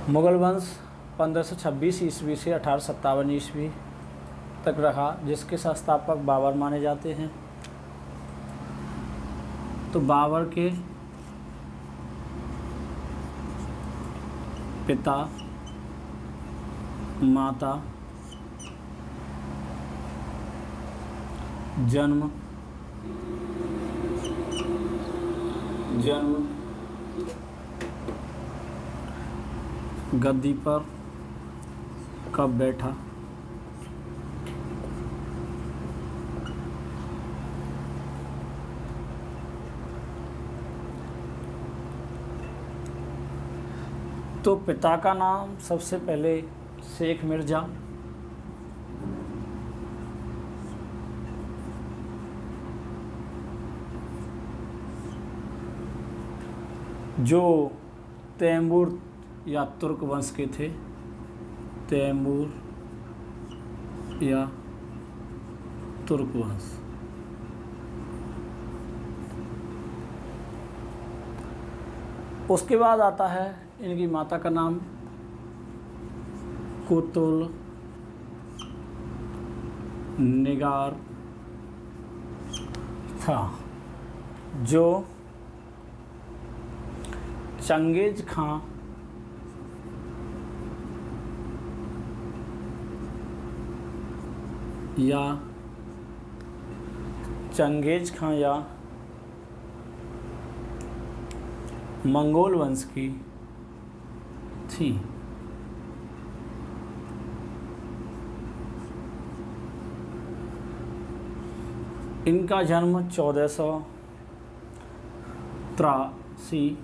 मुगल वंश 1526 ईस्वी से 1857 ईस्वी तक रहा, जिसके संस्थापक बाबर माने जाते हैं। तो बाबर के पिता, माता, जन्म, गद्दी पर कब बैठा, तो पिता का नाम सबसे पहले शेख मिर्ज़ा, जो तैमूर या तुर्क वंश के थे। तैमूर या तुर्क वंश। उसके बाद आता है इनकी माता का नाम कुतुल निगार था, जो चंगेज खां या मंगोल वंश की थी। इनका जन्म 1483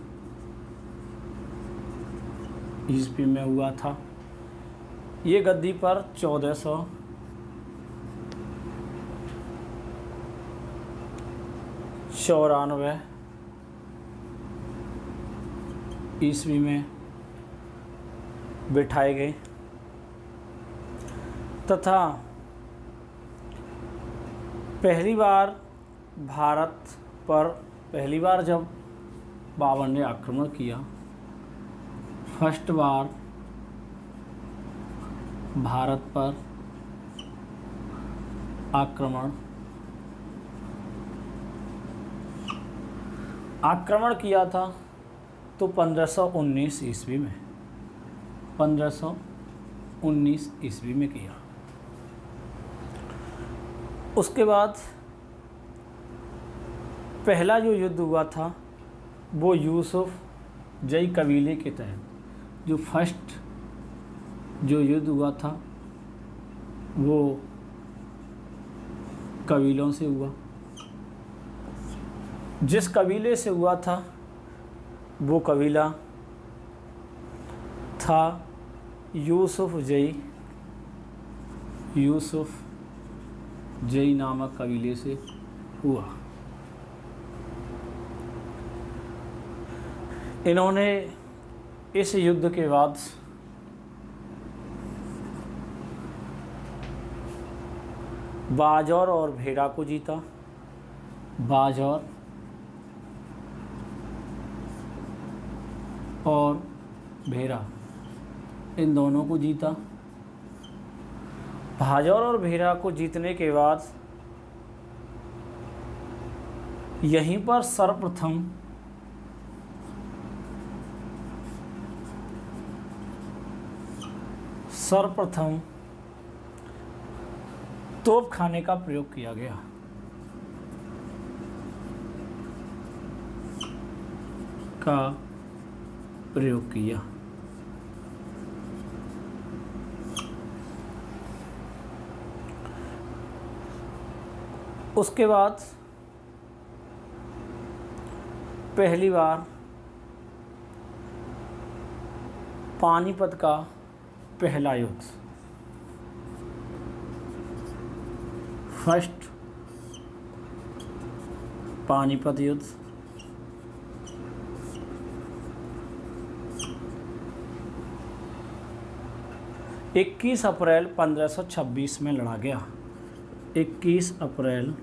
ईस्वी में हुआ था। ये गद्दी पर 1494 ईस्वी में बिठाए गए तथा पहली बार जब बाबर ने आक्रमण किया, फर्स्ट बार भारत पर आक्रमण किया था, तो 1519 ईस्वी में 1519 ईस्वी में किया। उसके बाद पहला जो युद्ध हुआ था वो यूसुफ जई कबीले के तहत, जो फर्स्ट जो युद्ध हुआ था वो कबीलों से हुआ। जिस कबीले से हुआ था वो कबीला था यूसुफ जई नामक कबीले से हुआ। इन्होंने इस युद्ध के बाद बाजौर और भेड़ा को जीता। बाजौर और भेड़ा, इन दोनों को जीता। बाजौर और भेड़ा को जीतने के बाद यहीं पर सर्वप्रथम तोप खाने का प्रयोग किया गया। उसके बाद पहली बार पानीपत का पहला युद्ध, फर्स्ट पानीपत युद्ध, 21 अप्रैल 1526 में लड़ा गया। 21 अप्रैल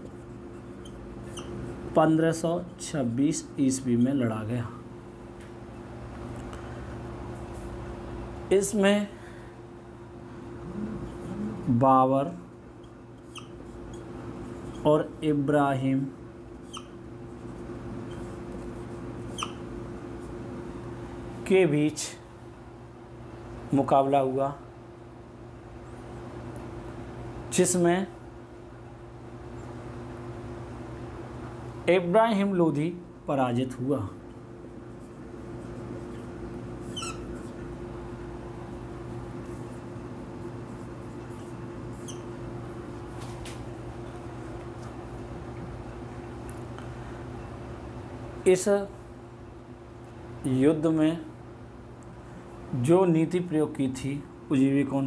1526 ईस्वी में लड़ा गया। इसमें बाबर और इब्राहिम के बीच मुकाबला हुआ, जिसमें इब्राहिम लोधी पराजित हुआ। इस युद्ध में जो नीति प्रयोग की थी उज्बेकों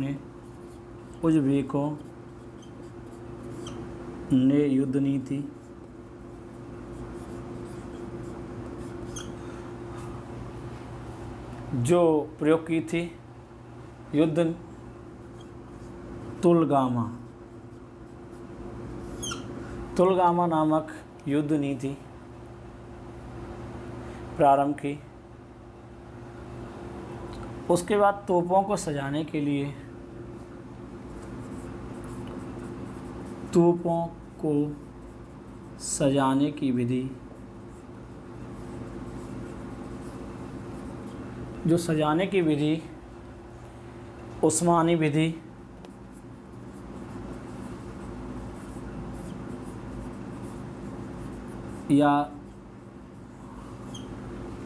ने युद्ध नीति जो प्रयोग की थी, युद्ध तुलगामा नामक युद्ध नीति प्रारंभ की। उसके बाद तोपों को सजाने के लिए तोपों को सजाने की विधि, जो सजाने की विधि उस्मानी विधि या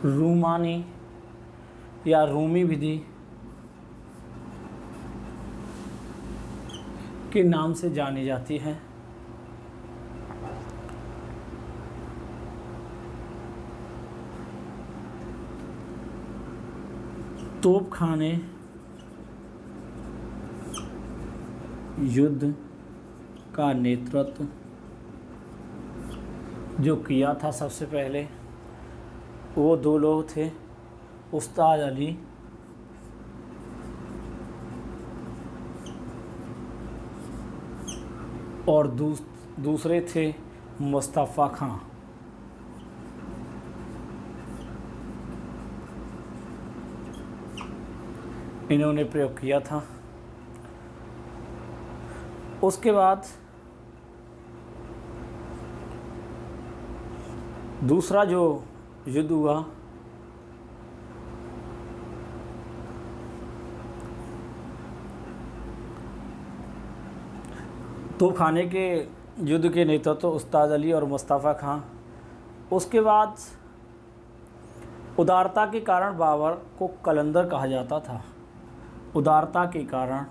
रूमानी या रूमी विधि के नाम से जानी जाती है। तोपखाने युद्ध का नेतृत्व जो किया था सबसे पहले, वो दो लोग थे, उस्ताद अली और दूसरे थे मुस्तफ़ा खां। इन्होंने प्रयोग किया था। उसके बाद दूसरा जो युद्ध हुआ तोपखाने के युद्ध के नेतृत्व उस्ताद अली और मुस्तफ़ा खां। उसके बाद उदारता के कारण बाबर को कलंदर कहा जाता था। उदारता के कारण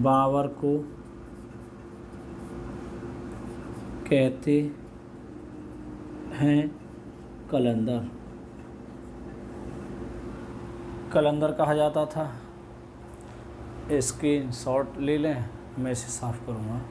बाबर को कहते हैं कलंदर कहा जाता था। इसके शॉट ले लें, मैं इसे साफ करूँगा।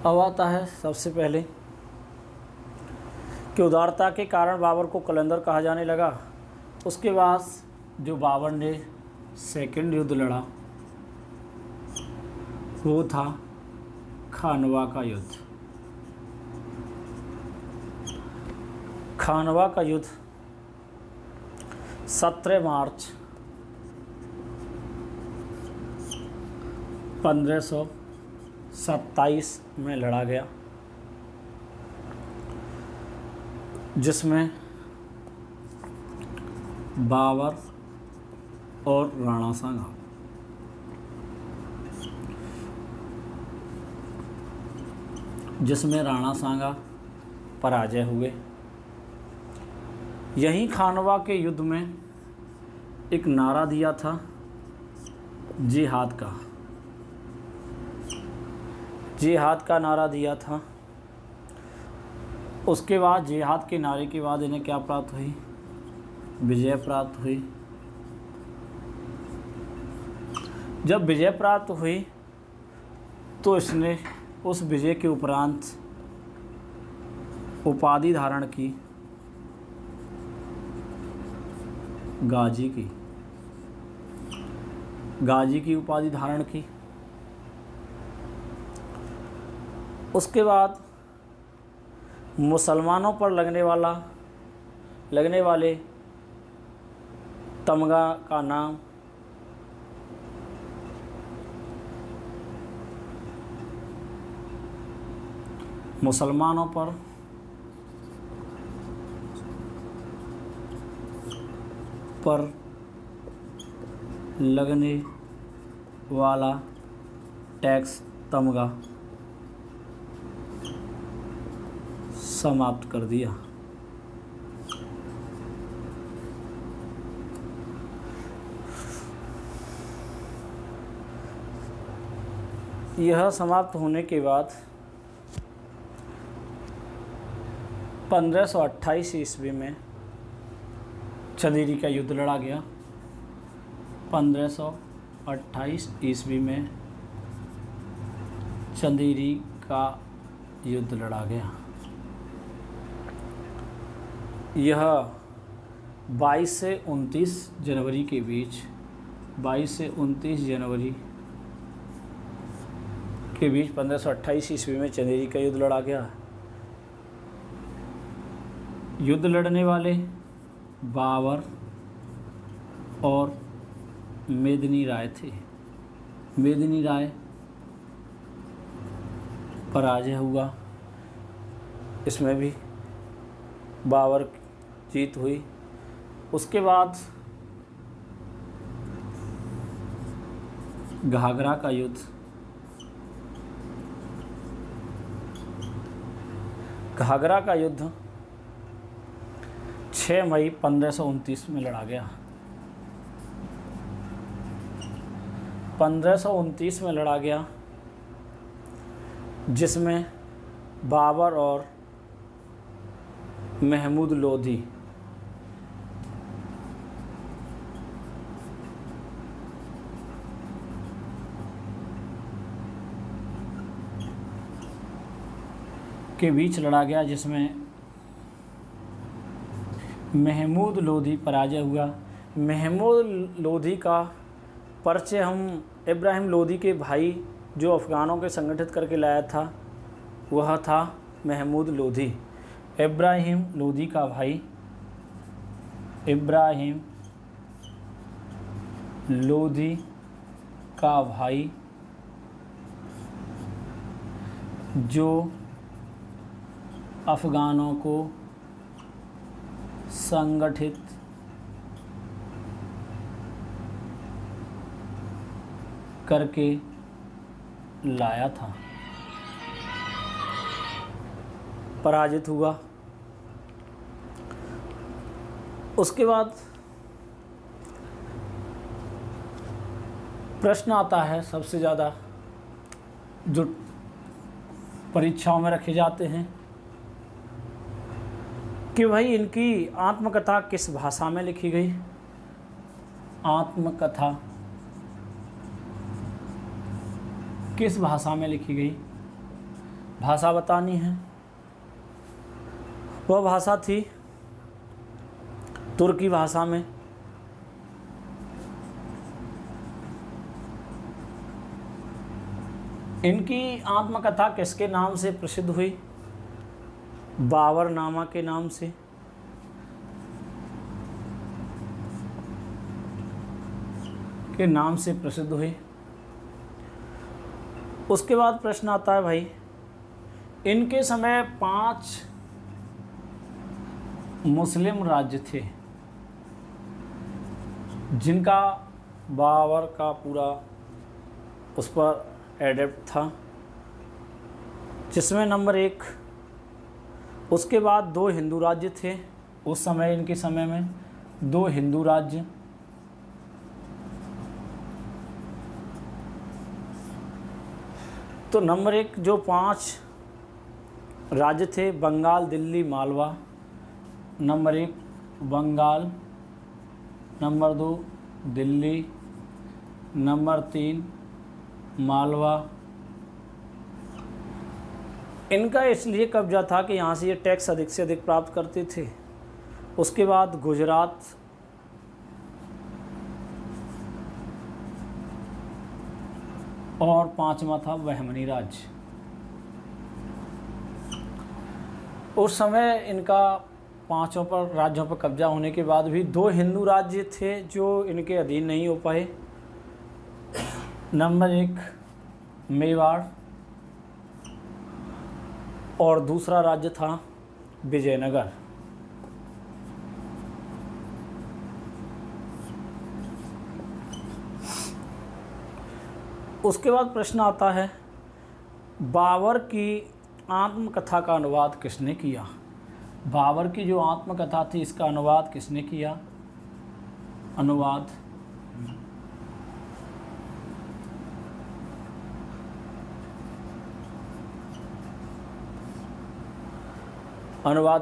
अब आता है सबसे पहले कि उदारता के कारण बाबर को कलंदर कहा जाने लगा। उसके बाद जो बाबर ने सेकंड युद्ध लड़ा वो था खानवा का युद्ध। खानवा का युद्ध 17 मार्च 1527 में लड़ा गया, जिसमें बाबर और राणा सांगा पराजय हुए। यही खानवा के युद्ध में एक नारा दिया था जिहाद का नारा दिया था। उसके बाद जिहाद के नारे के बाद इन्हें क्या प्राप्त हुई? विजय प्राप्त हुई। जब विजय प्राप्त हुई तो इसने उस विजय के उपरांत उपाधि धारण की गाजी की उपाधि धारण की। उसके बाद मुसलमानों पर लगने वाले तमगा का नाम मुसलमानों पर लगने वाला टैक्स तमगा समाप्त कर दिया। यह समाप्त होने के बाद 1528 ईस्वी में चंदेरी का युद्ध लड़ा गया। 1528 ईस्वी में चंदेरी का युद्ध लड़ा गया। यह 22 से 29 जनवरी के बीच 22 से 29 जनवरी के बीच 1528 ईस्वी में चंदेरी का युद्ध लड़ा गया। युद्ध लड़ने वाले बाबर और मेदिनी राय थे। मेदिनी राय पराजय हुआ, इसमें भी बाबर जीत हुई। उसके बाद घाघरा का युद्ध, घाघरा का युद्ध 6 मई 1529 में लड़ा गया। 1529 में लड़ा गया, जिसमें बाबर और महमूद लोधी के बीच लड़ा गया, जिसमें महमूद लोधी पराजय हुआ। महमूद लोधी का परिचय हम इब्राहिम लोधी के भाई जो अफ़गानों के संगठित करके लाया था, वह था महमूद लोधी। इब्राहिम लोधी का भाई, इब्राहिम लोधी का भाई जो अफ़गानों को संगठित करके लाया था, पराजित हुआ। उसके बाद प्रश्न आता है सबसे ज़्यादा जो परीक्षाओं में रखे जाते हैं कि भाई इनकी आत्मकथा किस भाषा में लिखी गई। आत्मकथा किस भाषा में लिखी गई, भाषा बतानी है। वह भाषा थी तुर्की भाषा में। इनकी आत्मकथा किसके नाम से प्रसिद्ध हुई? बाबरनामा के नाम से। प्रसिद्ध हुई। उसके बाद प्रश्न आता है भाई, इनके समय 5 मुस्लिम राज्य थे जिनका बाबर का पूरा उस पर एडेप्ट था, जिसमें नंबर 1। उसके बाद 2 हिंदू राज्य थे उस समय, इनके समय में 2 हिंदू राज्य। तो नंबर 1 जो 5 राज्य थे, Bengal, Delhi, Malwa. Number 1 Bengal, number 2 Delhi, number 3 Malwa, इनका इसलिए कब्जा था कि यहाँ से ये टैक्स अधिक से अधिक प्राप्त करते थे। उसके बाद गुजरात, और पांचवा था बहमनी राज्य। उस समय इनका पांचों पर राज्यों पर कब्जा होने के बाद भी दो हिंदू राज्य थे जो इनके अधीन नहीं हो पाए। नंबर 1 मेवाड़ और दूसरा राज्य था विजयनगर। उसके बाद प्रश्न आता है, बाबर की आत्मकथा का अनुवाद किसने किया? बाबर की जो आत्मकथा थी इसका अनुवाद किसने किया? अनुवाद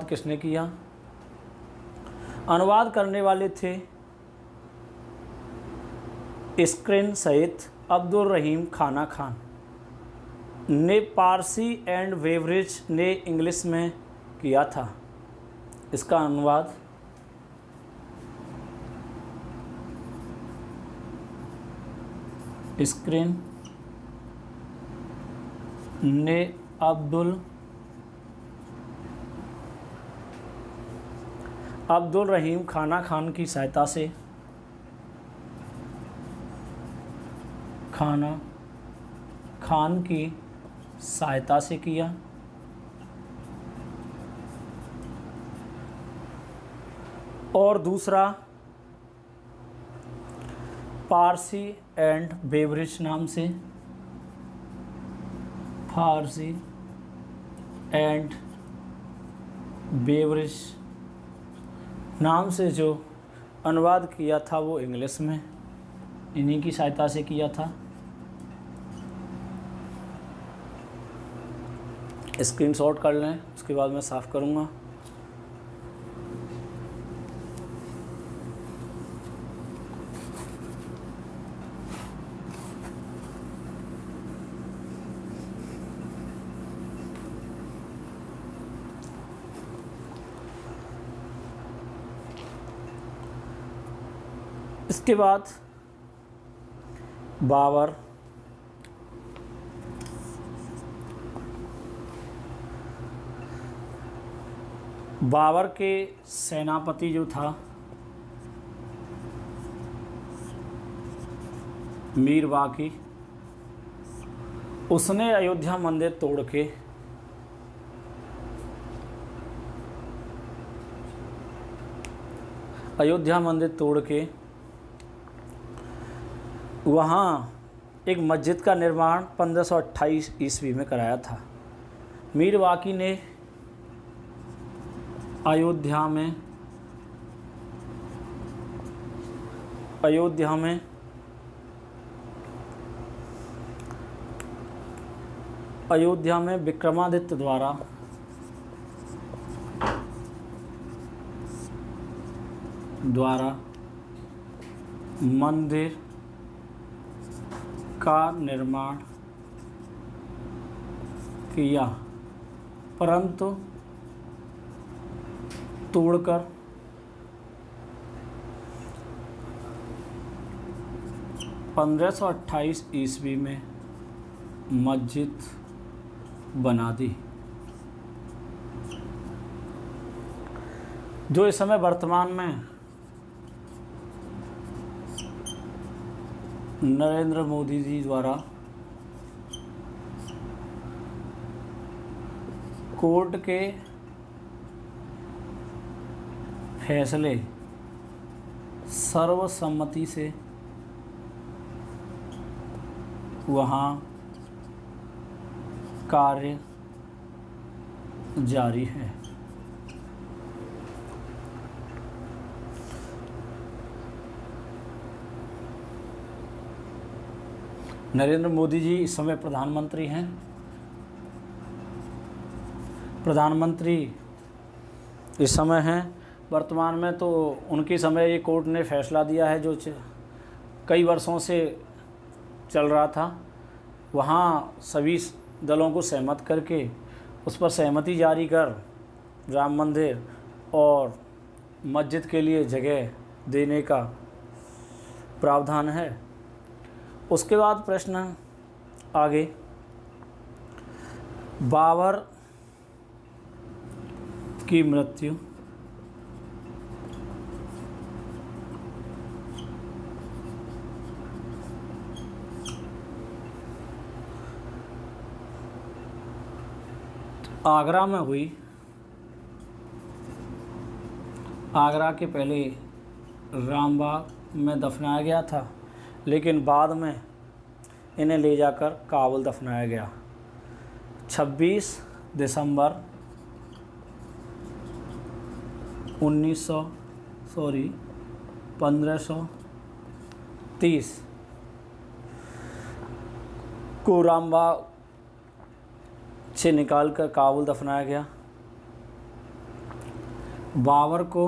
किसने किया? अनुवाद करने वाले थे इस्क्रिन सहित अब्दुल रहीम खाना खान ने पारसी एंड वेवरेज ने इंग्लिश में किया था। इसका अनुवाद इस्क्रिन ने अब्दुल रहीम खाना खान की सहायता से किया। और दूसरा पारसी एंड बेवरेज नाम से, फारसी एंड बेवरेज नाम से जो अनुवाद किया था वो इंग्लिश में इन्हीं की सहायता से किया था। स्क्रीनशॉट कर लें, उसके बाद मैं साफ़ करूँगा। इसके बाद बाबर के सेनापति जो था मीर बाकी, उसने अयोध्या मंदिर तोड़ के वहाँ एक मस्जिद का निर्माण 1528 ईस्वी में कराया था। मीर बाकी ने अयोध्या में विक्रमादित्य द्वारा मंदिर का निर्माण किया, परंतु तोड़कर 1528 ईस्वी में मस्जिद बना दी, जो इस समय वर्तमान में नरेंद्र मोदी जी द्वारा कोर्ट के फैसले सर्वसम्मति से वहाँ कार्य जारी है। नरेंद्र मोदी जी इस समय प्रधानमंत्री हैं। प्रधानमंत्री इस समय हैं वर्तमान में, तो उनके समय ये कोर्ट ने फैसला दिया है जो कई वर्षों से चल रहा था। वहाँ सभी दलों को सहमत करके उस पर सहमति जारी कर राम मंदिर और मस्जिद के लिए जगह देने का प्रावधान है। उसके बाद प्रश्न आगे, बाबर की मृत्यु आगरा में हुई। आगरा के पहले रामबाग में दफनाया गया था, लेकिन बाद में इन्हें ले जाकर काबुल दफनाया गया। 26 दिसंबर 1530 को रामबाग से निकालकर काबुल दफनाया गया। बाबर को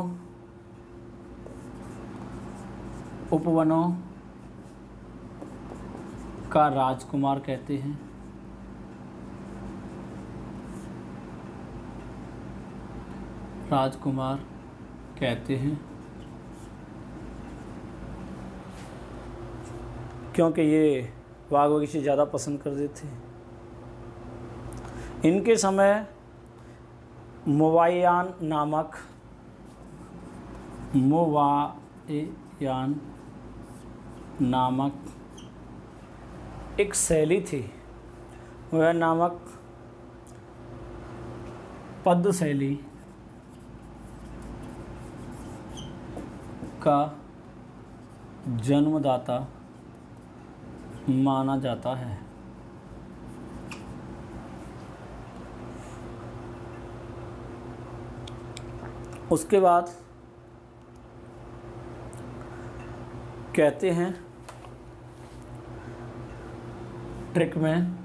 उपवनों का राजकुमार कहते हैं। राजकुमार कहते हैं क्योंकि ये बाग बगीचे ज़्यादा पसंद करते थे। इनके समय मोवायान नामक एक शैली थी। वह नामक पद्य शैली का जन्मदाता माना जाता है। उसके बाद कहते हैं ट्रिक में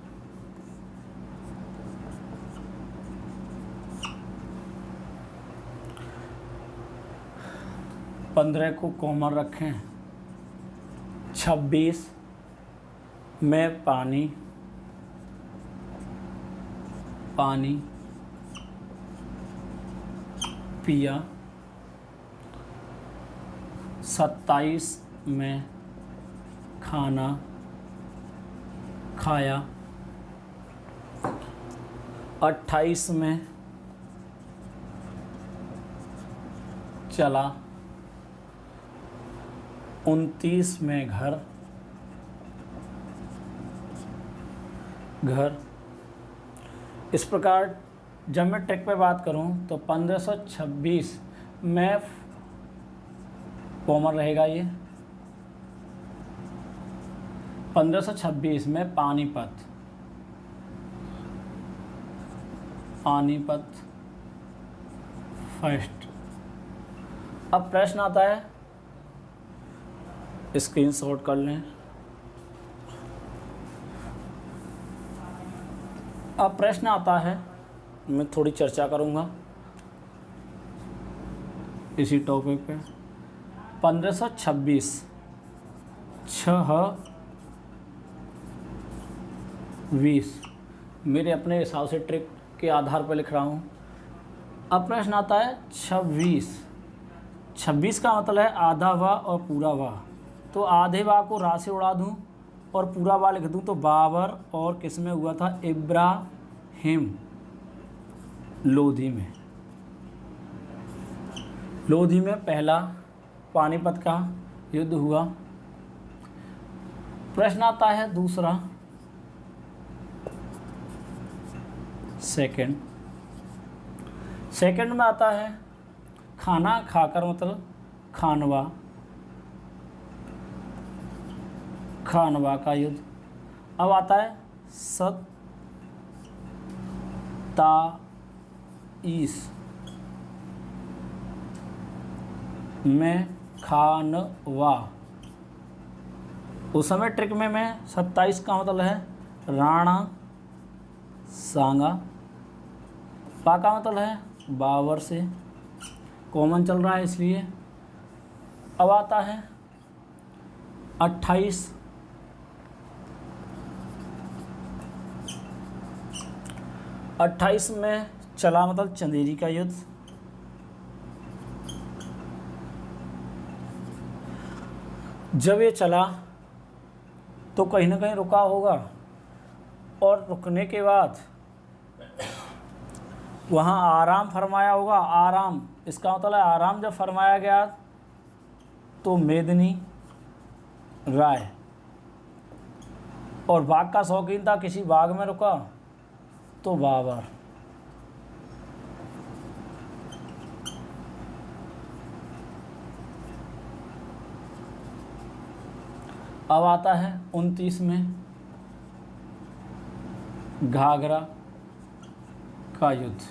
पंद्रह को कॉमन रखें, 26 में पानी पिया, 27 में खाना खाया, 28 में चला, 29 में घर इस प्रकार जब मैं ट्रिक पे बात करूं तो 1526 में कॉमन रहेगा। ये 1526 में पानीपत फर्स्ट। अब प्रश्न आता है, स्क्रीनशॉट कर लें। अब प्रश्न आता है, मैं थोड़ी चर्चा करूंगा इसी टॉपिक पे। 1526 20 मेरे अपने हिसाब से ट्रिक के आधार पर लिख रहा हूँ। अब प्रश्न आता है 26 का मतलब है आधा वाह और पूरा वाह। तो आधे वाह को रा से उड़ा दूँ और पूरा वाह लिख दूँ तो बाबर और किस में हुआ था? इब्राहिम लोधी में पहला पानीपत का युद्ध हुआ। प्रश्न आता है दूसरा, सेकंड में आता है खाना खाकर मतलब खानवा का युद्ध। अब आता है 27 में खानवा। उस समय ट्रिक में मैं 27 का मतलब है राणा सांगा, पा का मतलब है बाबर से, कॉमन चल रहा है इसलिए। अब आता है 28 28 28 में चला मतलब चंदेरी का युद्ध। जब ये चला तो कहीं ना कहीं रुका होगा, और रुकने के बाद वहाँ आराम फरमाया होगा। आराम, इसका मतलब आराम जब फरमाया गया तो मेदिनी राय, और बाघ का शौकीन था, किसी बाग में रुका तो बाबर। अब आता है 29 में घाघरा का युद्ध।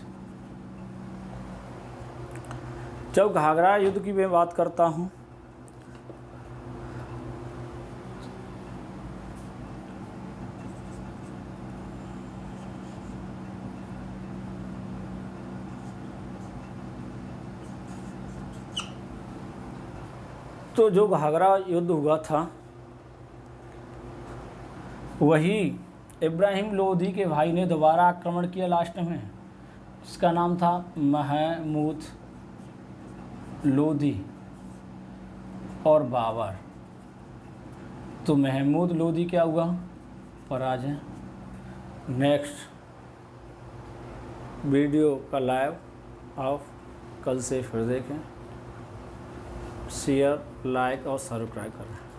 जब घाघरा युद्ध की मैं बात करता हूँ तो जो घाघरा युद्ध हुआ था वही इब्राहिम लोधी के भाई ने दोबारा आक्रमण किया लास्ट में, जिसका नाम था महमूद लोधी और बाबर। तो महमूद लोधी क्या हुआ, पराजय। नेक्स्ट वीडियो का लाइव आप कल से फिर देखें। शेयर, लाइक और सब्सक्राइब करें।